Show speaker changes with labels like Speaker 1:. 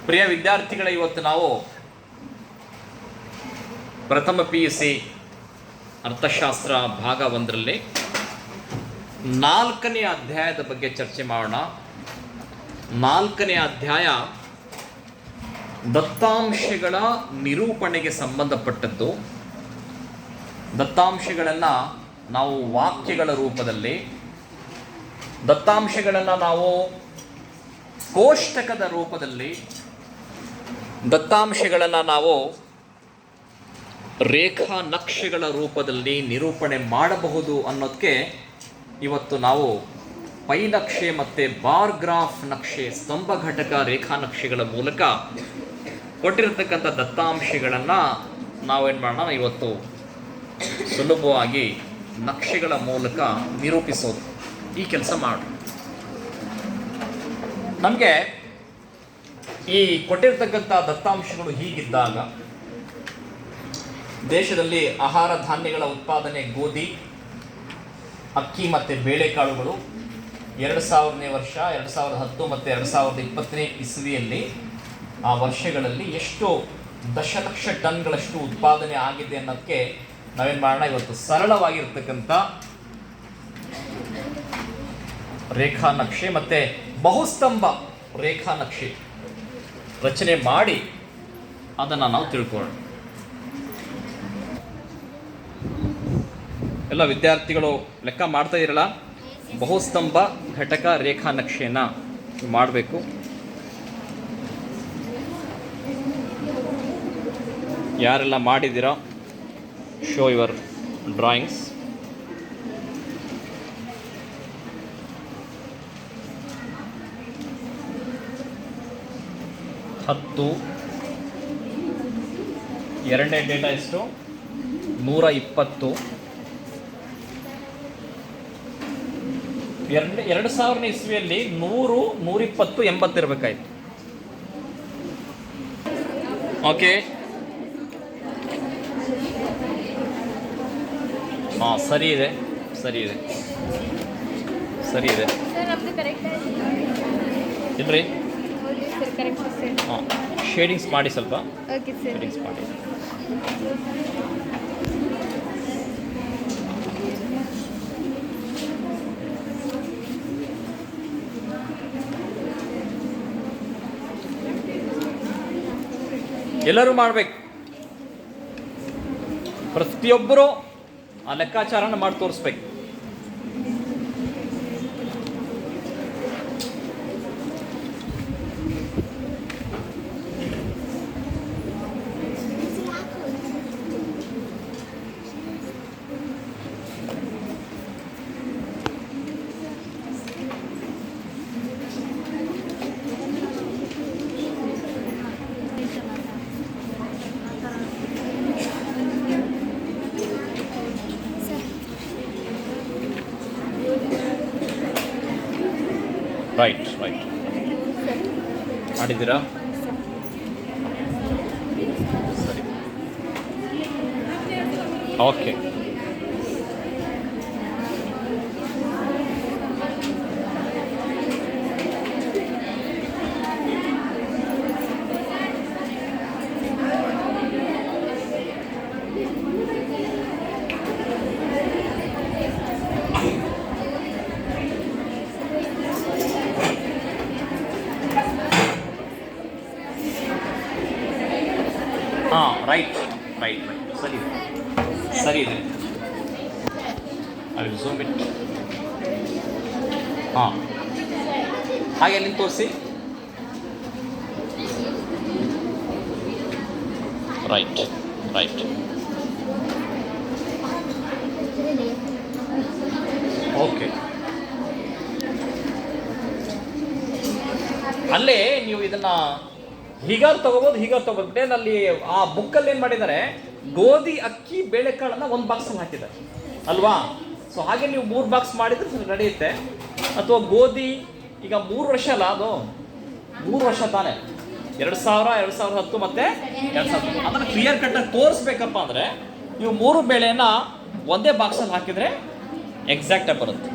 Speaker 1: ಪ್ರಿಯ ವಿದ್ಯಾರ್ಥಿಗಳ, ಇವತ್ತು ನಾವು ಪ್ರಥಮ PUC ಅರ್ಥಶಾಸ್ತ್ರ ಭಾಗ 1ರಲ್ಲಿ 4ನೇ ಅಧ್ಯಾಯದ ಬಗ್ಗೆ ಚರ್ಚೆ ಮಾಡೋಣ. 4ನೇ ಅಧ್ಯಾಯ ದತ್ತಾಂಶಗಳ ನಿರೂಪಣೆಗೆ ಸಂಬಂಧಪಟ್ಟದ್ದು. ದತ್ತಾಂಶಗಳನ್ನು ನಾವು ವಾಕ್ಯಗಳ ರೂಪದಲ್ಲಿ, ದತ್ತಾಂಶಗಳನ್ನು ನಾವು ಕೋಷ್ಟಕದ ರೂಪದಲ್ಲಿ, ದತ್ತಾಂಶಗಳನ್ನು ನಾವು ರೇಖಾ ನಕ್ಷೆಗಳ ರೂಪದಲ್ಲಿ ನಿರೂಪಣೆ ಮಾಡಬಹುದು ಅನ್ನೋದಕ್ಕೆ ಇವತ್ತು ನಾವು ಪೈ ನಕ್ಷೆ ಮತ್ತು ಬಾರ್ ಗ್ರಾಫ್ ನಕ್ಷೆ, ಸ್ತಂಭ ಘಟಕ ರೇಖಾ ನಕ್ಷೆಗಳ ಮೂಲಕ ಕೊಟ್ಟಿರತಕ್ಕಂಥ ದತ್ತಾಂಶಗಳನ್ನು ನಾವೇನು ಮಾಡೋಣ, ಇವತ್ತು ಸುಲಭವಾಗಿ ನಕ್ಷೆಗಳ ಮೂಲಕ ನಿರೂಪಿಸೋದು, ಈ ಕೆಲಸ ಮಾಡೋಣ. ನಮಗೆ ಈ ಕೊಟ್ಟಿರ್ತಕ್ಕಂಥ ದತ್ತಾಂಶಗಳು ಹೀಗಿದ್ದಾಗ ದೇಶದಲ್ಲಿ ಆಹಾರ ಧಾನ್ಯಗಳ ಉತ್ಪಾದನೆ ಗೋಧಿ, ಅಕ್ಕಿ ಮತ್ತು ಬೇಳೆಕಾಳುಗಳು 2000ನೇ ವರ್ಷ, 2010 ಮತ್ತು 2020ನೇ ಇಸ್ವಿಯಲ್ಲಿ ಆ ವರ್ಷಗಳಲ್ಲಿ ಎಷ್ಟು ದಶಲಕ್ಷ ಟನ್ಗಳಷ್ಟು ಉತ್ಪಾದನೆ ಆಗಿದೆ ಅನ್ನೋದಕ್ಕೆ ನಾವೇನು ಮಾಡೋಣ, ಇವತ್ತು ಸರಳವಾಗಿರ್ತಕ್ಕಂಥ ರೇಖಾ ನಕ್ಷೆ ಮತ್ತು ಬಹುಸ್ತಂಭ ರೇಖಾ ನಕ್ಷೆ ರಚನೆ ಮಾಡಿ ಅದನ್ನು ನಾವು ತಿಳ್ಕೊಳ್ಳೋಣ. ಎಲ್ಲ ವಿದ್ಯಾರ್ಥಿಗಳು ಲೆಕ್ಕ ಮಾಡ್ತಾ ಇರಲ್ಲ, ಬಹುಸ್ತಂಭ ಘಟಕ ರೇಖಾ ನಕ್ಷೆಯನ್ನು ಮಾಡಬೇಕು. ಯಾರೆಲ್ಲ ಮಾಡಿದ್ದೀರಾ, ಶೋ ಯುವರ್ ಡ್ರಾಯಿಂಗ್ಸ್. ಎರಡನೇ ಡೇಟಾ ಎಷ್ಟು? 120. 2000ನೇ ಇಸ್ವಿಯಲ್ಲಿ 100, 120, 80 ಇರಬೇಕಾಯ್ತು. ಓಕೆ, ಹಾಂ, ಸರಿ ಇದೆ. ಇಲ್ರಿ, ಹಾಂ, ಶೇಡಿಂಗ್ಸ್ ಮಾಡಿ, ಸ್ವಲ್ಪ ಶೇಡಿಂಗ್ಸ್ ಮಾಡಿ. ಎಲ್ಲರೂ ಮಾಡಬೇಕು, ಪ್ರತಿಯೊಬ್ಬರು ಆ ಲೆಕ್ಕಾಚಾರನ ಮಾಡಿ ತೋರಿಸ್ಬೇಕು. ರೈಟ್ ಮಾಡಿದ್ದೀರಾ? ಸರಿ, ಓಕೆ. ಹಾಂ, ರೈಟ್, ಸರಿ ಇದೆ. I will zoom it. ಹಾಂ, ಹಾಗೆ ಅಲ್ಲಿ ತೋರಿಸಿ. ರೈಟ್. ಓಕೆ, ಅಲ್ಲೇ ನೀವು ಇದನ್ನು ಹೀಗಾರು ತಗೋಬೋದು. ಅಲ್ಲಿ ಆ ಬುಕ್ಕಲ್ಲಿ ಏನು ಮಾಡಿದ್ದಾರೆ, ಗೋಧಿ, ಅಕ್ಕಿ, ಬೇಳೆಕಾಳನ್ನು ಒಂದು ಬಾಕ್ಸಲ್ಲಿ ಹಾಕಿದ್ದಾರೆ ಅಲ್ವಾ? ಸೊ ಹಾಗೆ ನೀವು 3 ಬಾಕ್ಸ್ ಮಾಡಿದ್ರೆ ನಡೆಯುತ್ತೆ. ಅಥವಾ ಗೋಧಿ ಈಗ 3 ವರ್ಷ ಅಲ್ಲ, ಅದು 3 ವರ್ಷ ತಾನೆ, 2000, 2010 ಮತ್ತು 2000. ಅದನ್ನು ಕ್ಲಿಯರ್ ಕಟ್ಟಾಗಿ ತೋರಿಸ್ಬೇಕಪ್ಪ ಅಂದರೆ ನೀವು 3 ಬೇಳೆಯನ್ನು ಒಂದೇ ಬಾಕ್ಸಲ್ಲಿ ಹಾಕಿದರೆ ಎಕ್ಸಾಕ್ಟಾಗಿ ಬರುತ್ತೆ.